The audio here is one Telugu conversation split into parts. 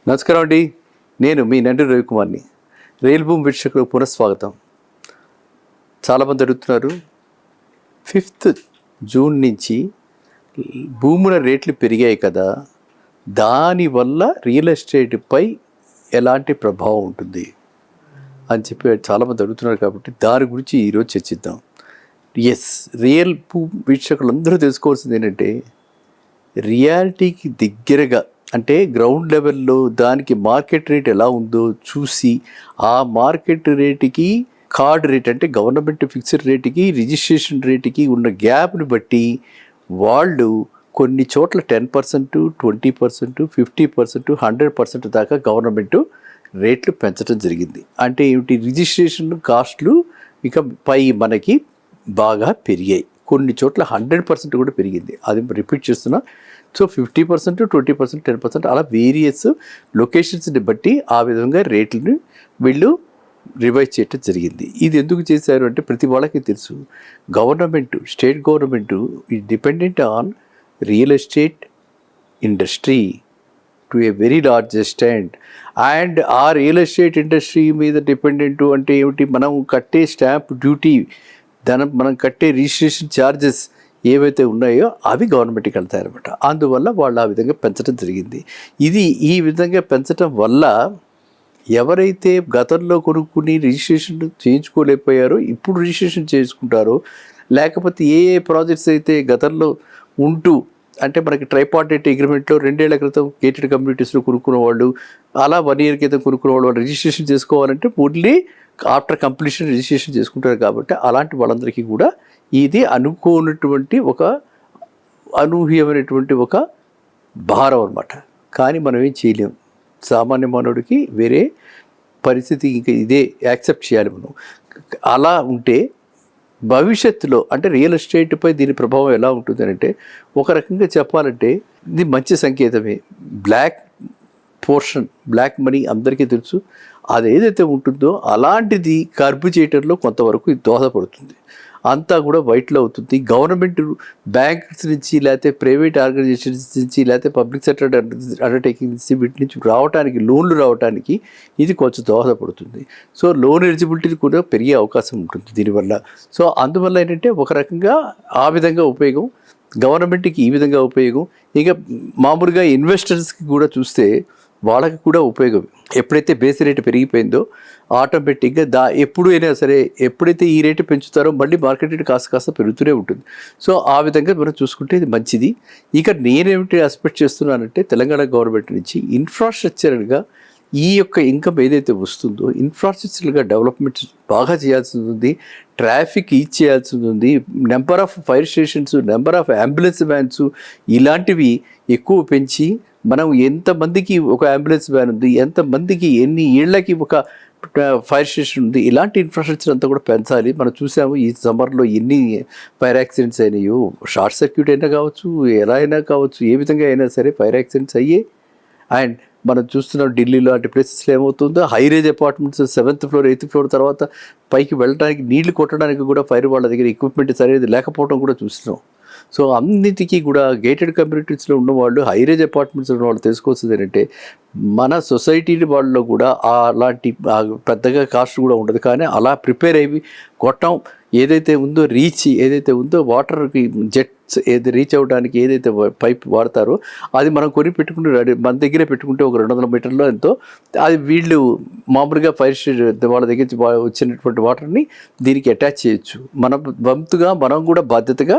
నమస్కారం అండి. నేను మీ నండి రవికుమార్ని. రియల్ భూమి వీక్షకులకు పునఃస్వాగతం. చాలామంది అడుగుతున్నారు, 5th జూన్ నుంచి భూముల రేట్లు పెరిగాయి కదా, దానివల్ల రియల్ ఎస్టేట్పై ఎలాంటి ప్రభావం ఉంటుంది అని చెప్పి చాలామంది అడుగుతున్నారు. కాబట్టి దాని గురించి ఈరోజు చర్చిద్దాం. రియల్ భూమి వీక్షకులందరూ తెలుసుకోవాల్సింది ఏంటంటే, రియాలిటీకి దగ్గరగా అంటే గ్రౌండ్ లెవెల్లో దానికి మార్కెట్ రేట్ ఎలా ఉందో చూసి, ఆ మార్కెట్ రేటుకి కార్డ్ రేట్ అంటే గవర్నమెంట్ ఫిక్స్డ్ రేటుకి రిజిస్ట్రేషన్ రేటుకి ఉన్న గ్యాప్ని బట్టి వాళ్ళు కొన్ని చోట్ల 10%, 20%, 50%, 100% దాకా గవర్నమెంట్ రేట్లు పెంచడం జరిగింది. అంటే ఏమిటి, రిజిస్ట్రేషన్ కాస్ట్లు ఇక పై మనకి బాగా పెరిగాయి. కొన్ని చోట్ల 100% కూడా పెరిగింది. అది రిపీట్ చేస్తున్నా. సో 50%, 20%, 10% అలా వేరియస్ లొకేషన్స్ని బట్టి ఆ విధంగా రేట్లను వీళ్ళు రివైజ్ చేయటం జరిగింది. ఇది ఎందుకు చేశారు అంటే, ప్రతి వాళ్ళకి తెలుసు, government, state government is dependent on real estate industry to a very large extent. And ఆ రియల్ ఎస్టేట్ ఇండస్ట్రీ మీద డిపెండెంట్ అంటే ఏమిటి, మనం కట్టే స్టాంప్ డ్యూటీ, మనం కట్టే రిజిస్ట్రేషన్ ఛార్జెస్ ఏవైతే ఉన్నాయో అవి గవర్నమెంట్కి వెళ్తాయన్నమాట. అందువల్ల వాళ్ళు ఆ విధంగా పెంచడం జరిగింది. ఈ విధంగా పెంచడం వల్ల ఎవరైతే గతంలో కొనుక్కుని రిజిస్ట్రేషన్ చేయించుకోలేకపోయారో ఇప్పుడు రిజిస్ట్రేషన్ చేసుకుంటారో, లేకపోతే ఏ ప్రాజెక్ట్స్ అయితే గతంలో ఉంటూ అంటే మనకి ట్రైపార్టైట్ అగ్రిమెంట్లో 2 ఏళ్ల క్రితం గేటెడ్ కమ్యూనిటీస్లో కొనుక్కున్న వాళ్ళు, అలా 1 ఇయర్ క్రితం కొనుక్కున్న వాళ్ళు రిజిస్ట్రేషన్ చేసుకోవాలంటే ఓన్లీ ఆఫ్టర్ కంప్లీషన్ రిజిస్ట్రేషన్ చేసుకుంటారు. కాబట్టి అలాంటి వాళ్ళందరికీ కూడా ఇది అనుకోనటువంటి ఒక అనూహ్యమైనటువంటి ఒక భారం అన్నమాట. కానీ మనం ఏం చేయలేం. సామాన్య మానవుడికి వేరే పరిస్థితి ఇంకా ఇదే యాక్సెప్ట్ చేయాలి మనం. అలా ఉంటే భవిష్యత్తులో అంటే రియల్ ఎస్టేట్పై దీని ప్రభావం ఎలా ఉంటుంది అంటే, ఒక రకంగా చెప్పాలంటే ఇది మంచి సంకేతమే. బ్లాక్ పోర్షన్, బ్లాక్ మనీ అందరికీ తెలుసు. అది ఏదైతే ఉంటుందో అలాంటిది కర్బ్ చేయటంలో కొంతవరకు ఇది దోహదపడుతుంది. అంతా కూడా వైట్లో అవుతుంది. గవర్నమెంట్ బ్యాంక్స్ నుంచి, లేకపోతే ప్రైవేట్ ఆర్గనైజేషన్స్ నుంచి, లేకపోతే పబ్లిక్ సెక్టర్ అండర్టేకింగ్ నుంచి, వీటి నుంచి రావడానికి, లోన్లు రావడానికి ఇది కొంచెం దోహదపడుతుంది. సో లోన్ ఎలిజిబిలిటీ కూడా పెరిగే అవకాశం ఉంటుంది దీనివల్ల. సో అందువల్ల ఏంటంటే, ఒక రకంగా ఆ విధంగా ఉపయోగం, గవర్నమెంట్కి ఈ విధంగా ఉపయోగం, ఇక మామూలుగా ఇన్వెస్టర్స్కి కూడా చూస్తే వాళ్ళకి కూడా ఉపయోగం. ఎప్పుడైతే బేస్ రేటు పెరిగిపోయిందో ఆటోమేటిక్గా ఎప్పుడైనా సరే, ఎప్పుడైతే ఈ రేటు పెంచుతారో మళ్ళీ మార్కెట్ రేటు కాస్త పెరుగుతూనే ఉంటుంది. సో ఆ విధంగా మనం చూసుకుంటే ఇది మంచిది. ఇక నేనేమిటి ఎక్స్పెక్ట్ చేస్తున్నానంటే, తెలంగాణ గవర్నమెంట్ నుంచి ఇన్ఫ్రాస్ట్రక్చర్గా ఈ యొక్క ఇన్కమ్ ఏదైతే వస్తుందో ఇన్ఫ్రాస్ట్రక్చర్గా డెవలప్మెంట్ బాగా చేయాల్సి ఉంది. ట్రాఫిక్ ఈజ్ చేయాల్సి ఉంది. Number of fire stations, number of ambulance vans ఇలాంటివి ఎక్కువ పెంచి, మనం ఎంతమందికి ఒక అంబులెన్స్ వ్యాన్ ఉంది, ఎంతమందికి ఎన్ని ఏళ్ళకి ఒక ఫైర్ స్టేషన్ ఉంది, ఇలాంటి ఇన్ఫ్రాస్ట్రక్చర్ అంతా కూడా పెంచాలి. మనం చూసాము ఈ సమ్మర్లో ఎన్ని ఫైర్ యాక్సిడెంట్స్ అయినాయో. షార్ట్ సర్క్యూట్ అయినా కావచ్చు, ఎలా అయినా కావచ్చు, ఏ విధంగా అయినా సరే ఫైర్ యాక్సిడెంట్స్ అయ్యాయి. అండ్ మనం చూస్తున్నాం ఢిల్లీలో లాంటి ప్లేసెస్లో ఏమవుతుందో, హైరేజ్ apartments 7th floor 8th floor తర్వాత పైకి వెళ్ళడానికి, నీళ్లు కొట్టడానికి కూడా ఫైర్ వాళ్ళ దగ్గర ఎక్విప్మెంట్ సరైనది లేకపోవడం కూడా చూస్తున్నాం. సో అన్నిటికీ కూడా గేటెడ్ కమ్యూనిటీస్లో ఉన్నవాళ్ళు, హైరేజ్ అపార్ట్మెంట్స్లో ఉన్న వాళ్ళు తెలుసుకోవాల్సింది ఏంటంటే, మన సొసైటీ వాళ్ళలో కూడా అలాంటి పెద్దగా కాస్ట్ కూడా ఉండదు. కానీ అలా ప్రిపేర్ అయ్యి గొట్టం ఏదైతే ఉందో, ఏదైతే ఉందో, వాటర్కి జెట్స్ ఏది రీచ్ అవ్వడానికి ఏదైతే పైప్ వాడతారో అది మనం కొని పెట్టుకుంటే, మన దగ్గరే పెట్టుకుంటే ఒక 200 మీటర్లో ఎంతో, అది వీళ్ళు మామూలుగా ఫైర్ స్టేషన్ వాళ్ళ దగ్గర వచ్చినటువంటి వాటర్ని దీనికి అటాచ్ చేయొచ్చు. మన వంతుగా మనం కూడా బాధ్యతగా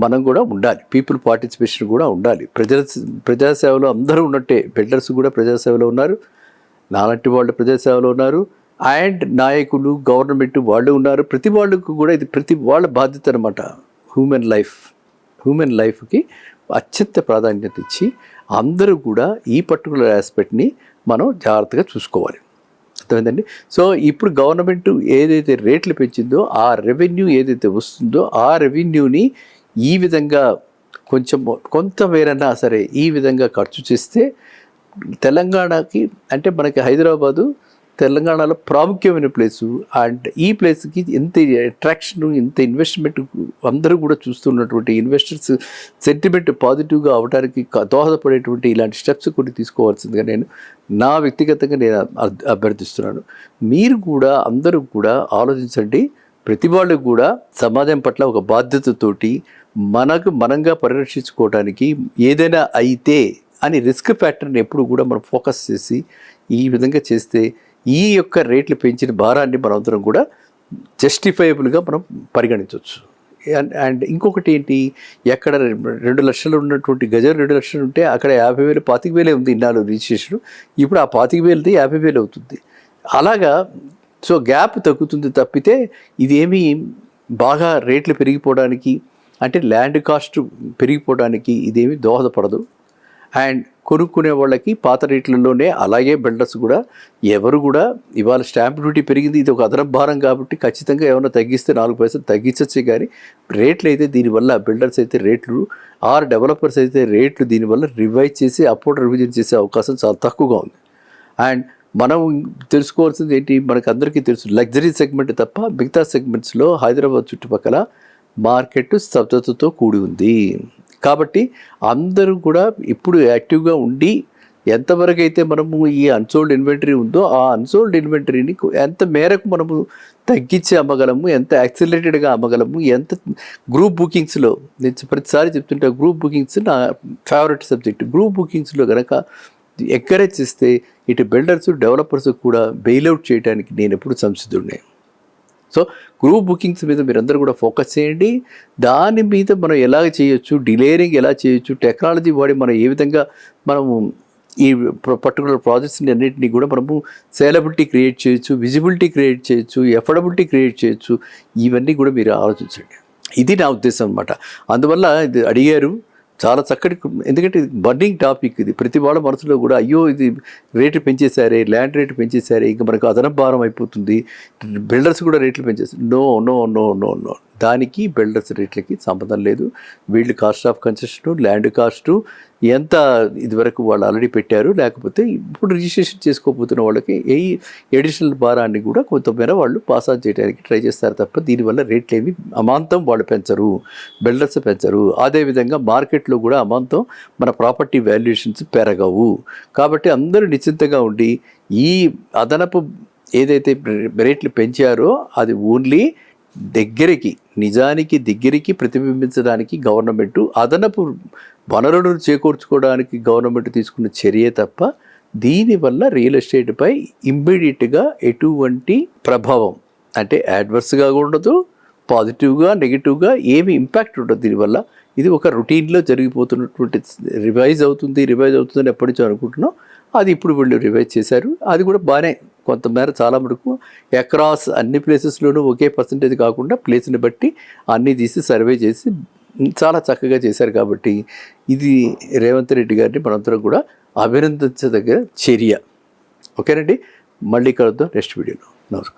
మనం కూడా ఉండాలి. పీపుల్ పార్టిసిపేషన్ కూడా ఉండాలి. ప్రజాసేవలో అందరూ ఉన్నట్టే బిల్డర్స్ కూడా ప్రజాసేవలో ఉన్నారు, నాలాంటి వాళ్ళు ప్రజాసేవలో ఉన్నారు, అండ్ నాయకులు, గవర్నమెంట్ వాళ్ళు ఉన్నారు. ప్రతి వాళ్ళకు కూడా ఇది ప్రతి వాళ్ళ బాధ్యత అనమాట. హ్యూమన్ లైఫ్కి అత్యంత ప్రాధాన్యత ఇచ్చి అందరూ కూడా ఈ పర్టికులర్ ఆస్పెక్ట్ని మనం జాగ్రత్తగా చూసుకోవాలి. అర్థమైందండి. సో ఇప్పుడు గవర్నమెంట్ ఏదైతే రేట్లు పెంచిందో, ఆ రెవెన్యూ ఏదైతే వస్తుందో ఆ రెవెన్యూని ఈ విధంగా కొంతమేరన్నా సరే ఈ విధంగా ఖర్చు చేస్తే తెలంగాణకి, అంటే మనకి హైదరాబాదు తెలంగాణలో ప్రాముఖ్యమైన ప్లేసు. అండ్ ఈ ప్లేస్కి ఎంత అట్రాక్షన్, ఎంత ఇన్వెస్ట్మెంట్, అందరూ కూడా చూస్తున్నటువంటి ఇన్వెస్టర్స్ సెంటిమెంట్ పాజిటివ్గా అవడానికి దోహదపడేటువంటి ఇలాంటి స్టెప్స్ కొన్ని తీసుకోవాల్సిందిగా నా వ్యక్తిగతంగా నేను అభ్యర్థిస్తున్నాను. మీరు కూడా అందరూ కూడా ఆలోచించండి. ప్రతి వాళ్ళు కూడా సమాజం పట్ల ఒక బాధ్యతతోటి మనంగా పరిరక్షించుకోవడానికి ఏదైనా అయితే అని రిస్క్ ఫ్యాక్టర్ని ఎప్పుడు కూడా మనం ఫోకస్ చేసి ఈ విధంగా చేస్తే ఈ యొక్క రేట్లు పెంచిన భారాన్ని మనందరం కూడా జస్టిఫైబుల్గా మనం పరిగణించవచ్చు. అండ్ ఇంకొకటి ఏంటి, ఎక్కడ 2 లక్షలు ఉన్నటువంటి గజం 2 లక్షలు ఉంటే అక్కడ 50,000 25,000 ఉంది ఇన్నాళ్ళు రిజిస్ట్రేషన్. ఇప్పుడు ఆ 25,000ది 50,000 అవుతుంది. అలాగా సో గ్యాప్ తగ్గుతుంది తప్పితే ఇదేమీ బాగా రేట్లు పెరిగిపోవడానికి, అంటే ల్యాండ్ కాస్ట్ పెరిగిపోవడానికి ఇదేమీ దోహదపడదు. అండ్ కొనుక్కునే వాళ్ళకి పాత రేట్లలోనే, అలాగే బిల్డర్స్ కూడా ఎవరు కూడా ఇవాళ స్టాంప్ డ్యూటీ పెరిగింది, ఇది ఒక అదనపు భారం కాబట్టి ఖచ్చితంగా ఏమైనా తగ్గిస్తే 4 పైసలు తగ్గించచ్చే. కానీ రేట్లు అయితే దీనివల్ల బిల్డర్స్ అయితే రేట్లు డెవలపర్స్ అయితే రేట్లు దీనివల్ల రివైజ్ చేసి అప్వర్డ్ రివిజన్ చేసే అవకాశం చాలా తక్కువగా ఉంది. అండ్ మనం తెలుసుకోవాల్సింది ఏంటి, మనకు అందరికీ తెలుసు లగ్జరీ సెగ్మెంట్ తప్ప మిగతా సెగ్మెంట్స్లో హైదరాబాద్ చుట్టుపక్కల మార్కెట్ స్తబ్దతతో కూడి ఉంది. కాబట్టి అందరూ కూడా ఇప్పుడు యాక్టివ్గా ఉండి ఎంతవరకు అయితే మనము ఈ అన్సోల్డ్ ఇన్వెంటరీ ఉందో ఆ అన్సోల్డ్ ఇన్వెంటరీని ఎంత మేరకు మనము తగ్గించి అమ్మగలము, ఎంత యాక్సిలరేటెడ్గా అమ్మగలము, ఎంత గ్రూప్ బుకింగ్స్లో, నేను ప్రతిసారి చెప్తుంటే గ్రూప్ బుకింగ్స్ నా ఫేవరెట్ సబ్జెక్ట్. గ్రూప్ బుకింగ్స్లో కనుక ఎంకరేజ్ చేస్తే ఇటు బిల్డర్స్ డెవలపర్స్ కూడా బెయిల్అవుట్ చేయడానికి నేను ఎప్పుడు సంసిద్ధుడినే. సో గ్రూప్ బుకింగ్స్ మీద మీరందరూ కూడా ఫోకస్ చేయండి. దాని మీద మనం ఎలా చేయొచ్చు, డిలేరింగ్ ఎలా చేయొచ్చు, టెక్నాలజీ వాడి మనం ఏ విధంగా మనము ఈ పర్టికులర్ ప్రాజెక్ట్స్ని అన్నింటినీ కూడా మనము సేలబిలిటీ క్రియేట్ చేయొచ్చు, విజిబిలిటీ క్రియేట్ చేయొచ్చు, ఎఫర్డబిలిటీ క్రియేట్ చేయొచ్చు. ఇవన్నీ కూడా మీరు ఆలోచించండి. ఇది నా ఉద్దేశం అనమాట. అందువల్ల ఇది అడిగారు చాలా చక్కటి, ఎందుకంటే ఇది బర్నింగ్ టాపిక్. ఇది ప్రతి వాళ్ళ మనసులో కూడా అయ్యో ఇది రేటు పెంచేశారే, ల్యాండ్ రేటు పెంచేశారే, ఇంకా మనకు అదనపు భారం అయిపోతుంది, బిల్డర్స్ కూడా రేట్లు పెంచేస్తారు. No no no no no దానికి బిల్డర్స్ రేట్లకి సంబంధం లేదు. వీళ్ళు cost of construction, land cost ఎంత ఇదివరకు వాళ్ళు ఆల్రెడీ పెట్టారు, లేకపోతే ఇప్పుడు రిజిస్ట్రేషన్ చేసుకోబోతున్న వాళ్ళకి ఏ ఎడిషనల్ భారాన్ని కూడా కొంతమేర వాళ్ళు పాస్ ఆన్ చేయడానికి ట్రై చేస్తారు తప్ప దీనివల్ల రేట్లు ఏమి అమాంతం వాళ్ళు పెంచరు, బిల్డర్స్ పెంచరు. అదేవిధంగా మార్కెట్లో కూడా అమాంతం మన ప్రాపర్టీ వాల్యుయేషన్స్ పెరగవు. కాబట్టి అందరూ నిశ్చింతగా ఉండి ఈ అదనపు ఏదైతే రేట్లు పెంచారో అది ఓన్లీ నిజానికి దగ్గరికి ప్రతిబింబించడానికి గవర్నమెంట్ అదనపు వనరులను చేకూర్చుకోవడానికి గవర్నమెంట్ తీసుకున్న చర్య తప్ప దీనివల్ల రియల్ ఎస్టేట్పై ఇమ్మీడియట్గా ఎటువంటి ప్రభావం, అంటే యాడ్వర్స్గా ఉండదు, పాజిటివ్గా నెగిటివ్గా ఏమి ఇంపాక్ట్ ఉండదు దీనివల్ల. ఇది ఒక రొటీన్లో జరిగిపోతున్నటువంటి రివైజ్ అవుతుందని ఎప్పటి నుంచో అనుకుంటున్నాం. అది ఇప్పుడు వీళ్ళు రివైజ్ చేశారు. అది కూడా బాగానే కొంతమేర చాలా మటుకు అక్రాస్ అన్ని ప్లేసెస్లోనూ ఒకే పర్సంటేజ్ కాకుండా ప్లేస్ని బట్టి అన్నీ తీసి సర్వే చేసి చాలా చక్కగా చేశారు. కాబట్టి ఇది రేవంత్ రెడ్డి గారిని మనందరం కూడా అభినందించదగ్గ చర్య. ఓకేనండి, మళ్ళీ కలుద్దాం నెక్స్ట్ వీడియోలో. నమస్కారం.